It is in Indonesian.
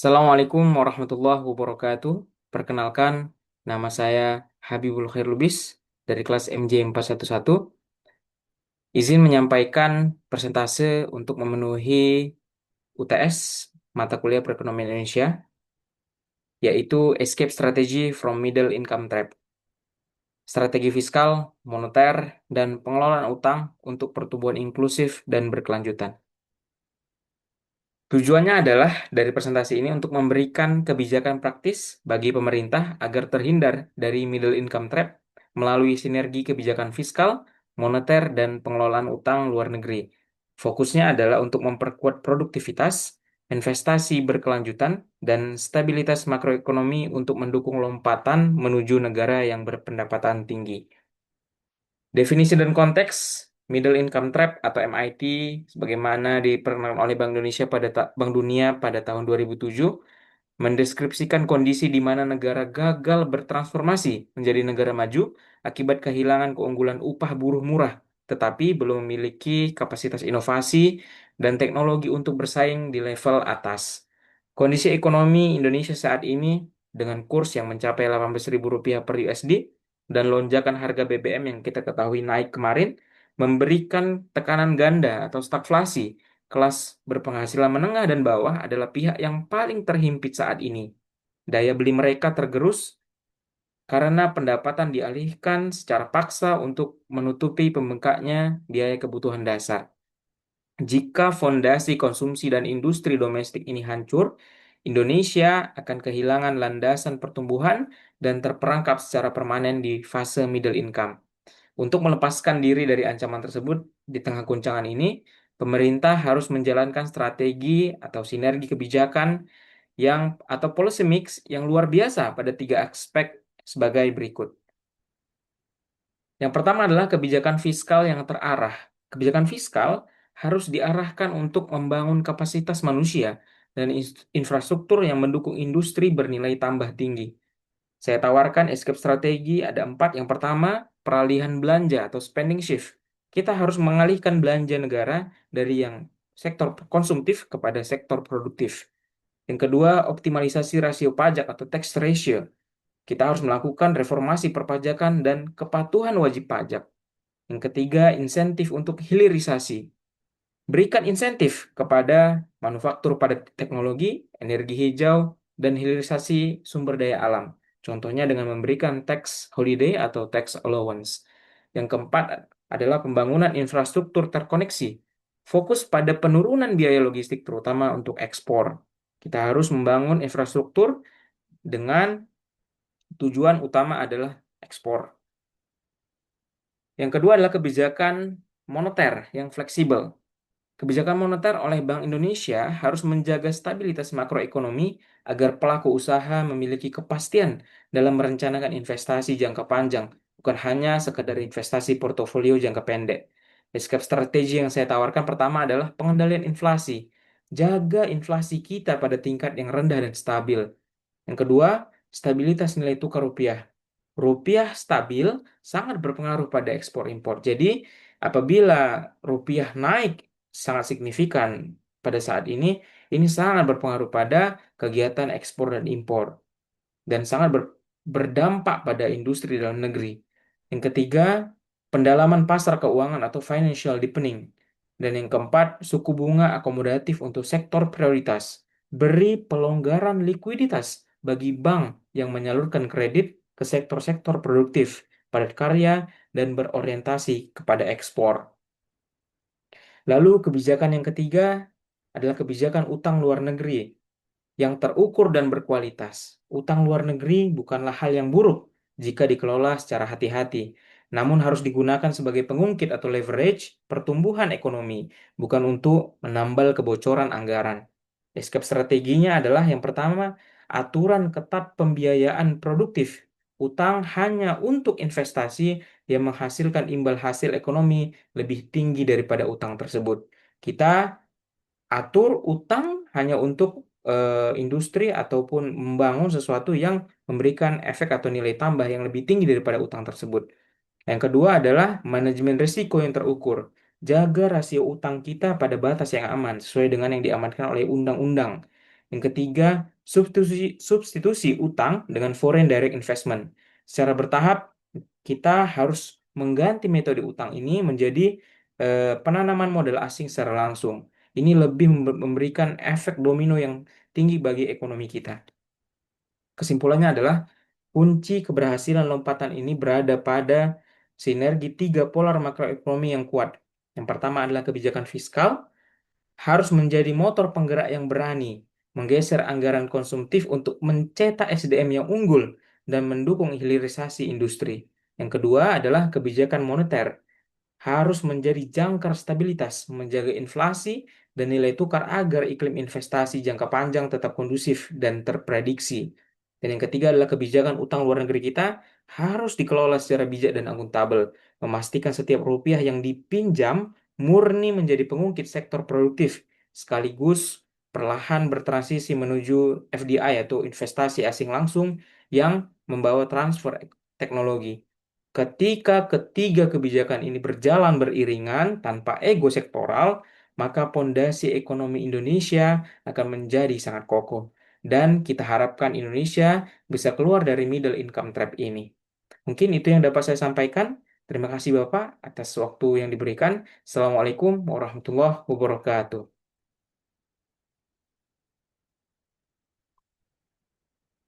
Assalamualaikum warahmatullahi wabarakatuh. Perkenalkan, nama saya Habibul Khair Lubis dari kelas MJ 411. Izin menyampaikan persentase untuk memenuhi UTS mata kuliah perekonomian Indonesia, yaitu Escape Strategy from Middle Income Trap, strategi fiskal, moneter, dan pengelolaan utang untuk pertumbuhan inklusif dan berkelanjutan. Tujuannya adalah dari presentasi ini untuk memberikan kebijakan praktis bagi pemerintah agar terhindar dari middle income trap melalui sinergi kebijakan fiskal, moneter, dan pengelolaan utang luar negeri. Fokusnya adalah untuk memperkuat produktivitas, investasi berkelanjutan, dan stabilitas makroekonomi untuk mendukung lompatan menuju negara yang berpendapatan tinggi. Definisi dan konteks Middle Income Trap atau MIT sebagaimana diperkenalkan oleh Bank Dunia pada tahun 2007 mendeskripsikan kondisi di mana negara gagal bertransformasi menjadi negara maju akibat kehilangan keunggulan upah buruh murah, tetapi belum memiliki kapasitas inovasi dan teknologi untuk bersaing di level atas. Kondisi ekonomi Indonesia saat ini dengan kurs yang mencapai Rp18.000 per USD dan lonjakan harga BBM yang kita ketahui naik kemarin memberikan tekanan ganda atau stagflasi. Kelas berpenghasilan menengah dan bawah adalah pihak yang paling terhimpit saat ini. Daya beli mereka tergerus karena pendapatan dialihkan secara paksa untuk menutupi pembengkaknya biaya kebutuhan dasar. Jika fondasi konsumsi dan industri domestik ini hancur, Indonesia akan kehilangan landasan pertumbuhan dan terperangkap secara permanen di fase middle income. Untuk melepaskan diri dari ancaman tersebut di tengah guncangan ini, pemerintah harus menjalankan strategi atau sinergi kebijakan atau policy mix yang luar biasa pada tiga aspek sebagai berikut. Yang pertama adalah kebijakan fiskal yang terarah. Kebijakan fiskal harus diarahkan untuk membangun kapasitas manusia dan infrastruktur yang mendukung industri bernilai tambah tinggi. Saya tawarkan escape strategi ada 4. Yang pertama, peralihan belanja atau spending shift. Kita harus mengalihkan belanja negara dari yang sektor konsumtif kepada sektor produktif. Yang kedua, optimalisasi rasio pajak atau tax ratio. Kita harus melakukan reformasi perpajakan dan kepatuhan wajib pajak. Yang ketiga, insentif untuk hilirisasi. Berikan insentif kepada manufaktur padat teknologi, energi hijau, dan hilirisasi sumber daya alam. Contohnya dengan memberikan tax holiday atau tax allowance. Yang keempat adalah pembangunan infrastruktur terkoneksi. Fokus pada penurunan biaya logistik terutama untuk ekspor. Kita harus membangun infrastruktur dengan tujuan utama adalah ekspor. Yang kedua adalah kebijakan moneter yang fleksibel. Kebijakan moneter oleh Bank Indonesia harus menjaga stabilitas makroekonomi agar pelaku usaha memiliki kepastian dalam merencanakan investasi jangka panjang, bukan hanya sekedar investasi portofolio jangka pendek. Escape strategi yang saya tawarkan pertama adalah pengendalian inflasi. Jaga inflasi kita pada tingkat yang rendah dan stabil. Yang kedua, stabilitas nilai tukar rupiah. Rupiah stabil sangat berpengaruh pada ekspor impor. Jadi, apabila rupiah naik sangat signifikan pada saat ini sangat berpengaruh pada kegiatan ekspor dan impor dan sangat berdampak pada industri dalam negeri. Yang ketiga, pendalaman pasar keuangan atau financial deepening. Dan yang keempat, suku bunga akomodatif untuk sektor prioritas. Beri pelonggaran likuiditas bagi bank yang menyalurkan kredit ke sektor-sektor produktif, padat karya, dan berorientasi kepada ekspor. Lalu kebijakan yang ketiga adalah kebijakan utang luar negeri yang terukur dan berkualitas. Utang luar negeri bukanlah hal yang buruk jika dikelola secara hati-hati, namun harus digunakan sebagai pengungkit atau leverage pertumbuhan ekonomi, bukan untuk menambal kebocoran anggaran. Escape strateginya adalah yang pertama, aturan ketat pembiayaan produktif. Utang hanya untuk investasi yang menghasilkan imbal hasil ekonomi lebih tinggi daripada utang tersebut. Kita atur utang hanya untuk industri ataupun membangun sesuatu yang memberikan efek atau nilai tambah yang lebih tinggi daripada utang tersebut. Yang kedua adalah manajemen risiko yang terukur. Jaga rasio utang kita pada batas yang aman sesuai dengan yang diamankan oleh undang-undang. Yang ketiga, substitusi utang dengan foreign direct investment. Secara bertahap, kita harus mengganti metode utang ini menjadi penanaman modal asing secara langsung. Ini lebih memberikan efek domino yang tinggi bagi ekonomi kita. Kesimpulannya adalah kunci keberhasilan lompatan ini berada pada sinergi tiga polar makroekonomi yang kuat. Yang pertama adalah kebijakan fiskal, harus menjadi motor penggerak yang berani, menggeser anggaran konsumtif untuk mencetak SDM yang unggul dan mendukung hilirisasi industri. Yang kedua adalah kebijakan moneter, harus menjadi jangkar stabilitas, menjaga inflasi dan nilai tukar agar iklim investasi jangka panjang tetap kondusif dan terprediksi. Dan yang ketiga adalah kebijakan utang luar negeri kita harus dikelola secara bijak dan akuntabel, memastikan setiap rupiah yang dipinjam murni menjadi pengungkit sektor produktif, sekaligus perlahan bertransisi menuju FDI atau investasi asing langsung yang membawa transfer teknologi. Ketika ketiga kebijakan ini berjalan beriringan tanpa ego sektoral, maka pondasi ekonomi Indonesia akan menjadi sangat kokoh. Dan kita harapkan Indonesia bisa keluar dari middle income trap ini. Mungkin itu yang dapat saya sampaikan. Terima kasih Bapak atas waktu yang diberikan. Assalamualaikum warahmatullahi wabarakatuh.